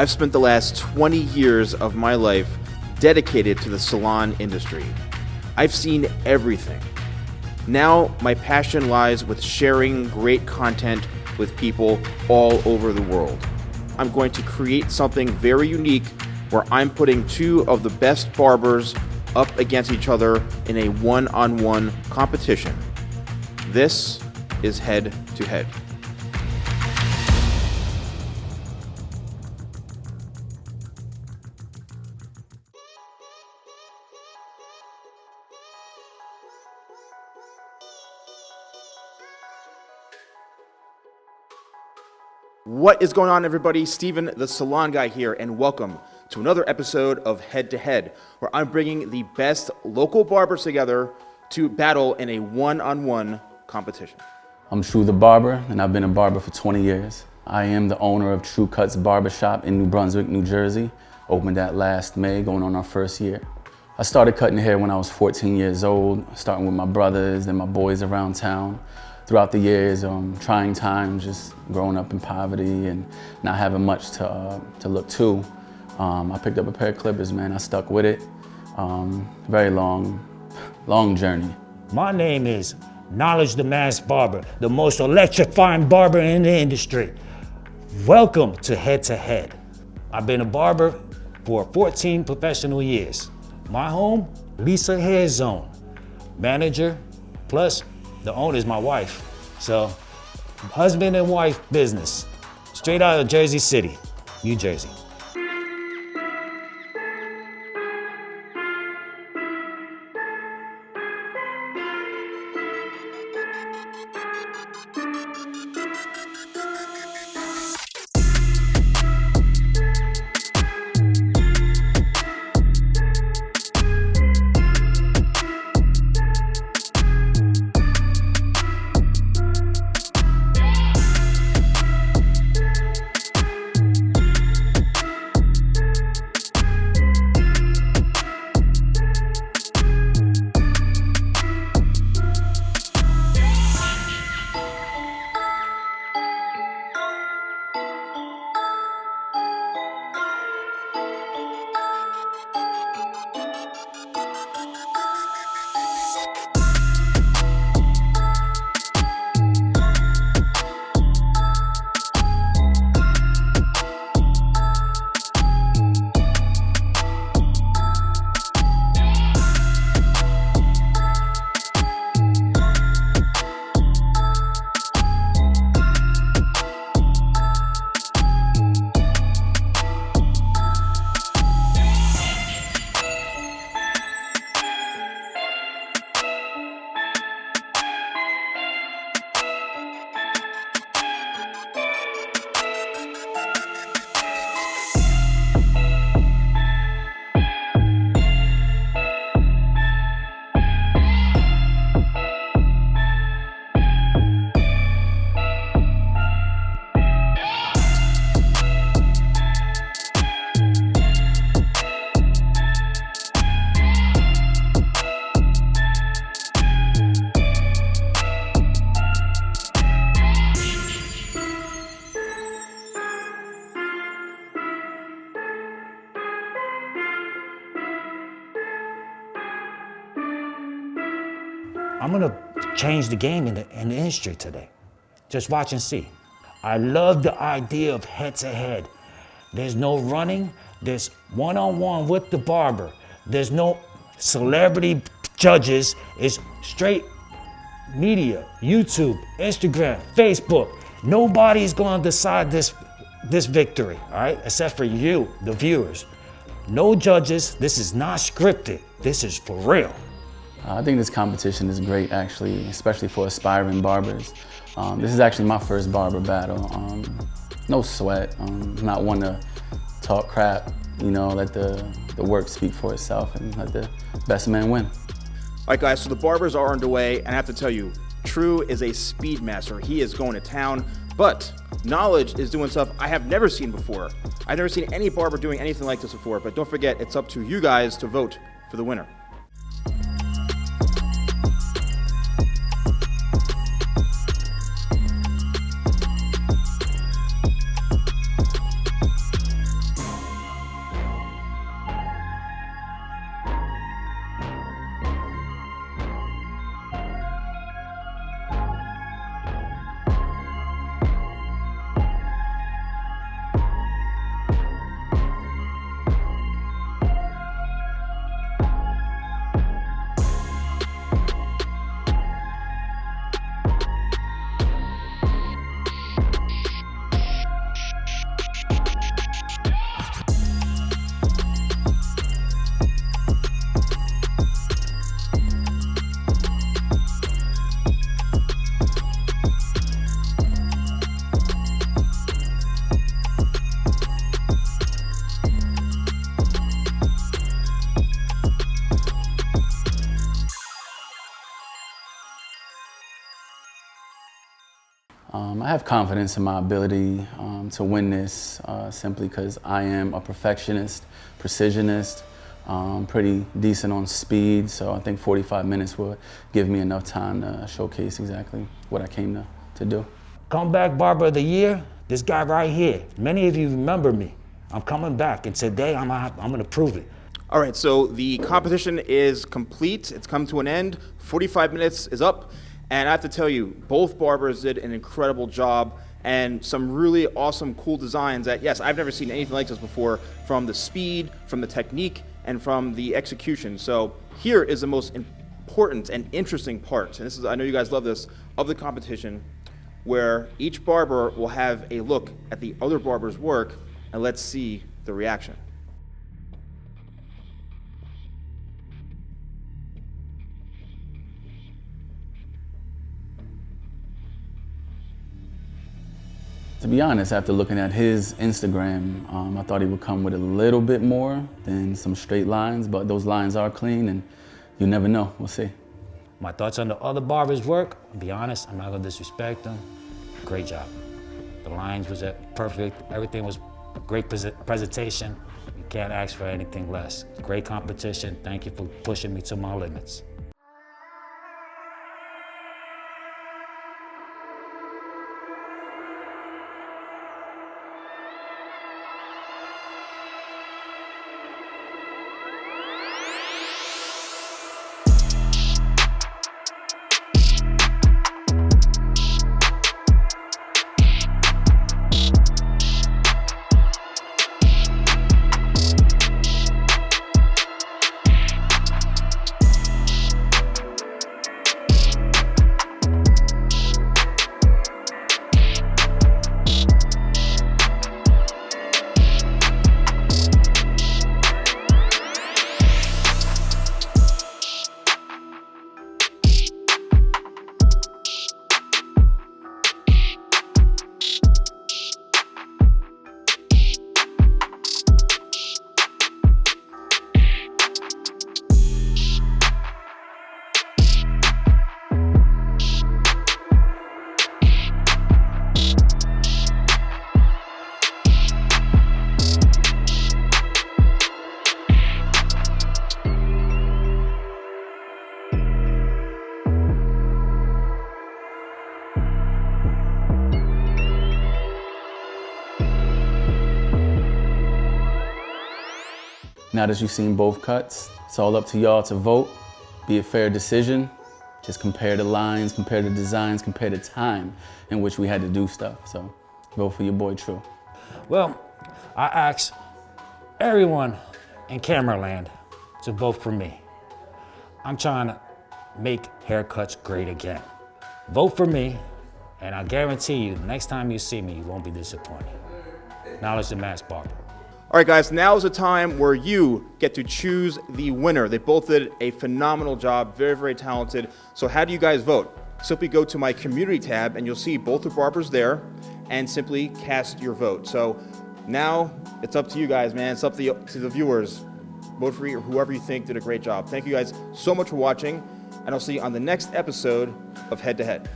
I've spent the last 20 years of my life dedicated to the salon industry. I've seen everything. Now, my passion lies with sharing great content with people all over the world. I'm going to create something very unique where I'm putting two of the best barbers up against each other in a one-on-one competition. This is Head to Head. What is going on, everybody? Steven, the Salon Guy here, and welcome to another episode of Head to Head, where I'm bringing the best local barbers together to battle in a one-on-one competition. I'm True the Barber, and I've been a barber for 20 years. I am the owner of True Cuts Barbershop in New Brunswick, New Jersey. Opened that last May, going on our first year. I started cutting hair when I was 14 years old, starting with my brothers and my boys around town. Throughout the years, trying times, just growing up in poverty and not having much to look to, I picked up a pair of clippers, man. I stuck with it. Very long journey. My name is Knowledge the Masked Barber, the most electrifying barber in the industry. Welcome to Head to Head. I've been a barber for 14 professional years. My home, Lisa Hair Zone. Manager, plus the owner is my wife. So, husband and wife business. Straight out of Jersey City, New Jersey. I'm gonna change the game in the industry today. Just watch and see. I love the idea of head to head. There's no running, there's one-on-one with the barber. There's no celebrity judges, it's straight media, YouTube, Instagram, Facebook. Nobody's gonna decide this victory, all right? Except for you, the viewers. No judges, this is not scripted. This is for real. I think this competition is great, actually, especially for aspiring barbers. This is actually my first barber battle. No sweat. I'm not one to talk crap. You know, let the work speak for itself and let the best man win. All right, guys, so the barbers are underway, and I have to tell you, True is a speed master. He is going to town, but Knowledge is doing stuff I have never seen before. I've never seen any barber doing anything like this before, but don't forget, it's up to you guys to vote for the winner. have confidence in my ability to win this simply because I am a perfectionist, precisionist, pretty decent on speed. So I think 45 minutes will give me enough time to showcase exactly what I came to do. Comeback Barber of the Year, this guy right here. Many of you remember me. I'm coming back, and today I'm gonna prove it. All right, so the competition is complete. It's come to an end. 45 minutes is up. And I have to tell you, both barbers did an incredible job and some really awesome, cool designs that, yes, I've never seen anything like this before, from the speed, from the technique, and from the execution. So here is the most important and interesting part, and this is, I know you guys love this, of the competition, where each barber will have a look at the other barber's work, and let's see the reaction. To be honest, after looking at his Instagram, I thought he would come with a little bit more than some straight lines, but those lines are clean and you never know, we'll see. My thoughts on the other barbers' work, I'll be honest, I'm not gonna disrespect them. Great job. The lines was perfect, everything was great presentation. You can't ask for anything less. Great competition, thank you for pushing me to my limits. Now that you've seen both cuts, it's all up to y'all to vote. Be a fair decision. Just compare the lines, compare the designs, compare the time in which we had to do stuff. So vote for your boy True. Well, I asked everyone in Cameraland to vote for me. I'm trying to make haircuts great again. Vote for me, and I guarantee you, next time you see me, you won't be disappointed. Knowledge the Masked Barber. All right, guys, now is the time where you get to choose the winner. They both did a phenomenal job, very, very talented. So how do you guys vote? Simply go to my community tab and you'll see both the barbers there and simply cast your vote. So now it's up to you guys, man. It's up to the viewers. Vote for whoever you think did a great job. Thank you guys so much for watching, and I'll see you on the next episode of Head to Head.